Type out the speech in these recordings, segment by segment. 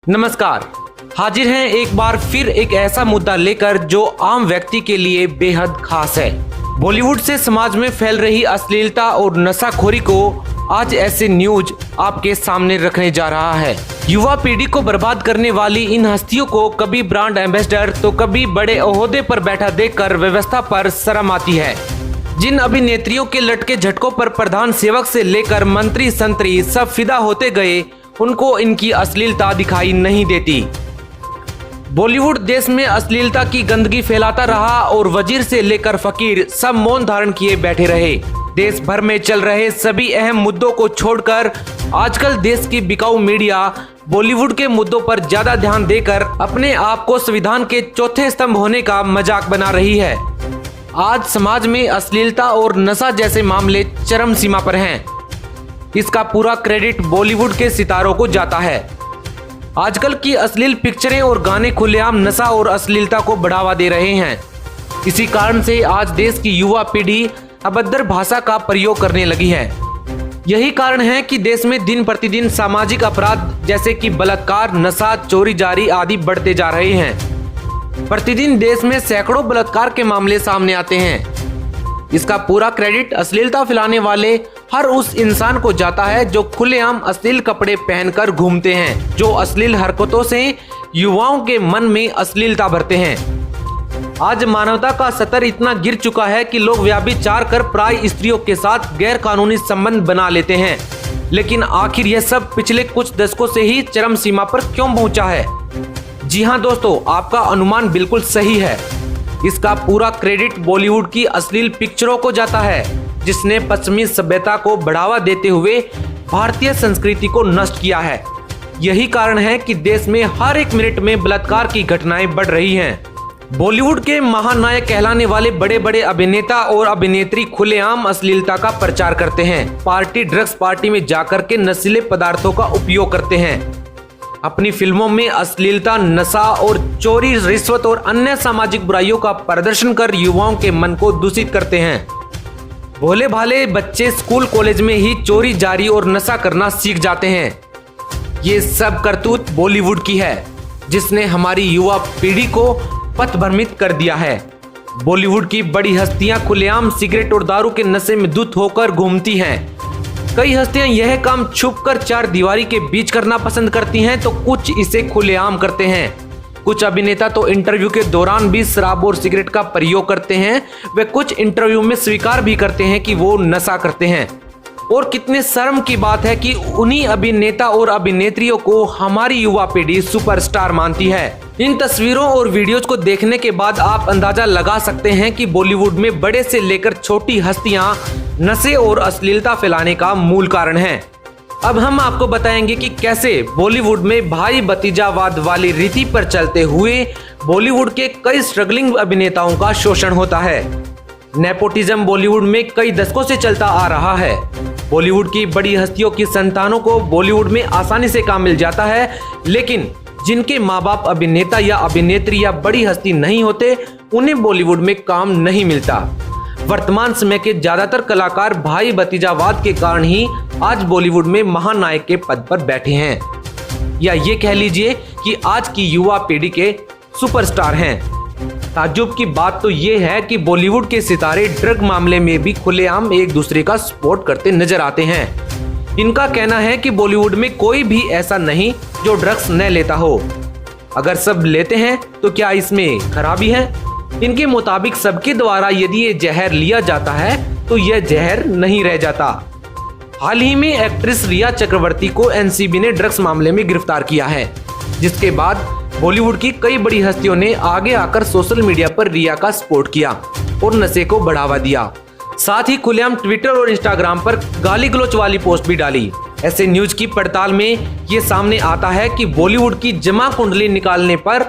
नमस्कार, हाजिर हैं एक बार फिर एक ऐसा मुद्दा लेकर जो आम व्यक्ति के लिए बेहद खास है। बॉलीवुड से समाज में फैल रही अश्लीलता और नशाखोरी को आज ऐसे न्यूज आपके सामने रखने जा रहा है। युवा पीढ़ी को बर्बाद करने वाली इन हस्तियों को कभी ब्रांड एम्बेसडर तो कभी बड़े ओहदे पर बैठा देखकर व्यवस्था पर शर्म आती है। जिन अभिनेत्रियों के लटके झटकों पर प्रधान सेवक से लेकर मंत्री संतरी सब फिदा होते गए, उनको इनकी अश्लीलता दिखाई नहीं देती। बॉलीवुड देश में अश्लीलता की गंदगी फैलाता रहा और वजीर से लेकर फकीर सब मौन धारण किए बैठे रहे। देश भर में चल रहे सभी अहम मुद्दों को छोड़कर आजकल देश की बिकाऊ मीडिया बॉलीवुड के मुद्दों पर ज्यादा ध्यान देकर अपने आप को संविधान के चौथे स्तंभ होने का मजाक बना रही है। आज समाज में अश्लीलता और नशा जैसे मामले चरम सीमा पर हैं। इसका पूरा क्रेडिट बॉलीवुड के सितारों को जाता है। आजकल की अश्लील पिक्चरें और गाने खुलेआम नशा और अश्लीलता को बढ़ावा दे रहे हैं। इसी कारण से आज देश की युवा पीढ़ी अभद्र भाषा का प्रयोग करने लगी है। यही कारण है कि देश में दिन प्रतिदिन सामाजिक अपराध जैसे कि बलात्कार, नशा, चोरी जारी आदि बढ़ते जा रहे हैं। प्रतिदिन देश में सैकड़ों बलात्कार के मामले सामने आते हैं। इसका पूरा क्रेडिट अश्लीलता फैलाने वाले हर उस इंसान को जाता है जो खुलेआम अश्लील कपड़े पहनकर घूमते हैं, जो अश्लील हरकतों से युवाओं के मन में अश्लीलता भरते हैं। आज मानवता का स्तर इतना गिर चुका है कि लोग व्यभिचार कर पराई स्त्रियों के साथ गैर कानूनी संबंध बना लेते हैं। लेकिन आखिर यह सब पिछले कुछ दशकों से ही चरम सीमा पर क्यों पहुंचा है? जी हाँ दोस्तों, आपका अनुमान बिल्कुल सही है। इसका पूरा क्रेडिट बॉलीवुड की अश्लील पिक्चरों को जाता है, जिसने पश्चिमी सभ्यता को बढ़ावा देते हुए भारतीय संस्कृति को नष्ट किया है। यही कारण है कि देश में हर एक मिनट में बलात्कार की घटनाएं बढ़ रही हैं। बॉलीवुड के महानायक कहलाने वाले बड़े बड़े अभिनेता और अभिनेत्री खुलेआम अश्लीलता का प्रचार करते हैं। पार्टी ड्रग्स पार्टी में जाकर के नशीले पदार्थों का उपयोग करते हैं। अपनी फिल्मों में अश्लीलता, नशा और चोरी, रिश्वत और अन्य सामाजिक बुराइयों का प्रदर्शन कर युवाओं के मन को दूषित करते हैं। भोले भाले बच्चे स्कूल कॉलेज में ही चोरी जारी और नशा करना सीख जाते हैं। ये सब करतूत बॉलीवुड की है, जिसने हमारी युवा पीढ़ी को पथभ्रमित कर दिया है। बॉलीवुड की बड़ी हस्तियां खुलेआम सिगरेट और दारू के नशे में धुत होकर घूमती हैं। कई हस्तियां यह काम छुपकर चार दीवारी के बीच करना पसंद करती हैं, तो कुछ इसे खुलेआम करते हैं। कुछ अभिनेता तो इंटरव्यू के दौरान भी शराब और सिगरेट का प्रयोग करते हैं। वे कुछ इंटरव्यू में स्वीकार भी करते हैं कि वो नशा करते हैं। और कितने शर्म की बात है कि उन्हीं अभिनेता और अभिनेत्रियों को हमारी युवा पीढ़ी सुपरस्टार मानती है। इन तस्वीरों और वीडियोज को देखने के बाद आप अंदाजा लगा सकते हैं कि बॉलीवुड में बड़े से लेकर छोटी हस्तियां नशे और अश्लीलता फैलाने का मूल कारण है। अब हम आपको बताएंगे कि कैसे बॉलीवुड में भाई भतीजावाद वाली रीति पर चलते हुए बॉलीवुड के कई स्ट्रगलिंग अभिनेताओं का शोषण होता है। नेपोटिज्म बॉलीवुड में कई दशकों से चलता आ रहा है। बॉलीवुड की बड़ी हस्तियों की संतानों को बॉलीवुड में आसानी से काम मिल जाता है, लेकिन जिनके माँ बाप अभिनेता या अभिनेत्री या बड़ी हस्ती नहीं होते, उन्हें बॉलीवुड में काम नहीं मिलता। वर्तमान समय के ज्यादातर कलाकार भाई भतीजावाद के कारण ही आज बॉलीवुड में महानायक के पद पर बैठे हैं, या ये कह लीजिए कि आज की युवा पीढ़ी के सुपरस्टार हैं। ताज्जुब की बात तो ये है कि बॉलीवुड के सितारे ड्रग मामले में भी खुलेआम एक दूसरे का सपोर्ट करते नजर आते हैं। इनका कहना है कि बॉलीवुड में कोई भी ऐसा नहीं जो ड्रग्स न लेता हो। अगर सब लेते हैं तो क्या इसमें खराबी है? इनके मुताबिक सबके द्वारा यदि ये जहर लिया जाता है तो यह जहर नहीं रह जाता। हाल ही में एक्ट्रेस रिया चक्रवर्ती को एनसीबी ने ड्रग्स मामले में गिरफ्तार किया है, जिसके बाद बॉलीवुड की कई बड़ी हस्तियों ने आगे आकर सोशल मीडिया पर रिया का सपोर्ट किया और नशे को बढ़ावा दिया। साथ ही खुलेआम ट्विटर और इंस्टाग्राम पर गाली गलौच वाली पोस्ट भी डाली। ऐसे न्यूज की पड़ताल में ये सामने आता है कि बॉलीवुड की जमा कुंडली निकालने पर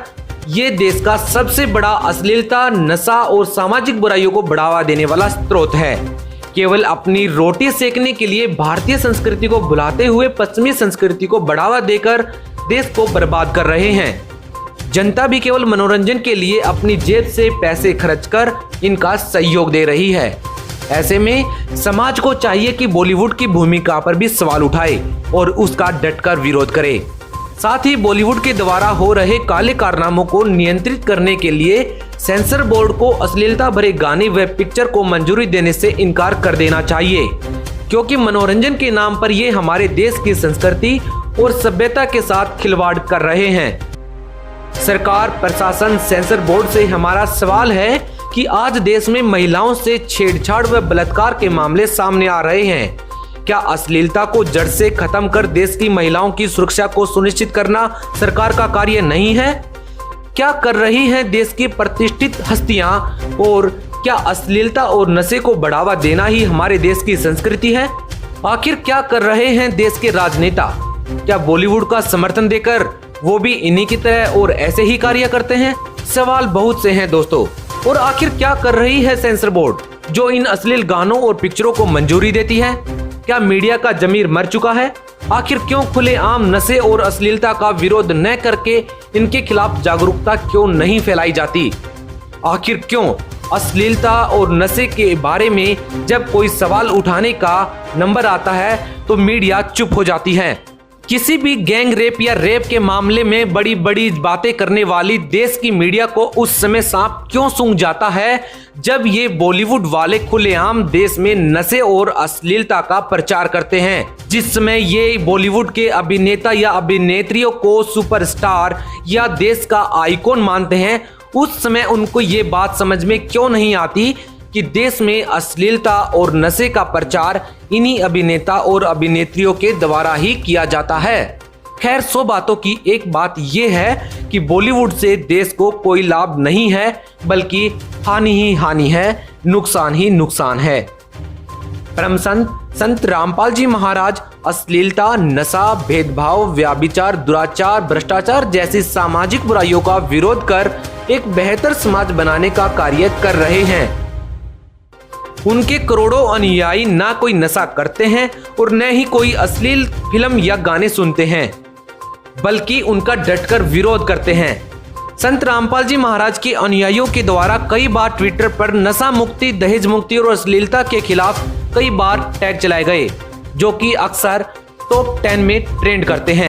ये देश का सबसे बड़ा अश्लीलता, नशा और सामाजिक बुराइयों को बढ़ावा देने वाला स्रोत है। केवल अपनी रोटी सेकने के लिए भारतीय संस्कृति को भुलाते हुए पश्चिमी संस्कृति को बढ़ावा देकर देश को बर्बाद कर रहे हैं। जनता भी केवल मनोरंजन के लिए अपनी जेब से पैसे खर्च कर इनका सहयोग दे रही है। ऐसे में समाज को चाहिए कि बॉलीवुड की भूमिका पर भी सवाल उठाए और उसका डटकर विरोध करे। साथ ही बॉलीवुड के द्वारा हो रहे काले कारनामों को नियंत्रित करने के लिए सेंसर बोर्ड को अश्लीलता भरे गाने व पिक्चर को मंजूरी देने से इनकार कर देना चाहिए, क्योंकि मनोरंजन के नाम पर ये हमारे देश की संस्कृति और सभ्यता के साथ खिलवाड़ कर रहे हैं। सरकार, प्रशासन, सेंसर बोर्ड से हमारा सवाल है कि आज देश में महिलाओं से छेड़छाड़ व बलात्कार के मामले सामने आ रहे हैं। क्या अश्लीलता को जड़ से खत्म कर देश की महिलाओं की सुरक्षा को सुनिश्चित करना सरकार का कार्य नहीं है? क्या कर रही हैं देश की प्रतिष्ठित हस्तियां, और क्या अश्लीलता और नशे को बढ़ावा देना ही हमारे देश की संस्कृति है? आखिर क्या कर रहे हैं देश के राजनेता? क्या बॉलीवुड का समर्थन देकर वो भी इन्हीं की तरह और ऐसे ही कार्य करते हैं? सवाल बहुत से हैं दोस्तों। और आखिर क्या कर रही है सेंसर बोर्ड, जो इन अश्लील गानों और पिक्चरों को मंजूरी देती है? क्या मीडिया का जमीर मर चुका है? आखिर क्यों खुलेआम नशे और अश्लीलता का विरोध न करके इनके खिलाफ जागरूकता क्यों नहीं फैलाई जाती? आखिर क्यों अश्लीलता और नशे के बारे में जब कोई सवाल उठाने का नंबर आता है तो मीडिया चुप हो जाती है? किसी भी गैंग रेप या रेप के मामले में बड़ी बड़ी बातें करने वाली देश की मीडिया को उस समय सांप क्यों सूंघ जाता है जब ये बॉलीवुड वाले खुलेआम देश में नशे और अश्लीलता का प्रचार करते हैं? जिस समय ये बॉलीवुड के अभिनेता या अभिनेत्रियों को सुपरस्टार या देश का आइकॉन मानते हैं, उस समय उनको ये बात समझ में क्यों नहीं आती कि देश में अश्लीलता और नशे का प्रचार इन्हीं अभिनेता और अभिनेत्रियों के द्वारा ही किया जाता है। खैर, 100 बातों की एक बात यह है कि बॉलीवुड से देश को कोई लाभ नहीं है, बल्कि हानि ही हानि है, नुकसान ही नुकसान है। परम संत रामपाल जी महाराज अश्लीलता, नशा, भेदभाव, व्याभिचार, दुराचार, भ्रष्टाचार जैसी सामाजिक बुराइयों का विरोध कर एक बेहतर समाज बनाने का कार्य कर रहे हैं। उनके करोड़ों अनुयायी ना कोई नशा करते हैं और न ही कोई अश्लील फिल्म या गाने सुनते हैं, बल्कि उनका डटकर विरोध करते हैं। संत रामपाल जी महाराज के अनुयायियों के द्वारा कई बार ट्विटर पर नशा मुक्ति, दहेज मुक्ति और अश्लीलता के खिलाफ कई बार टैग चलाए गए, जो कि अक्सर टॉप 10 में ट्रेंड करते हैं।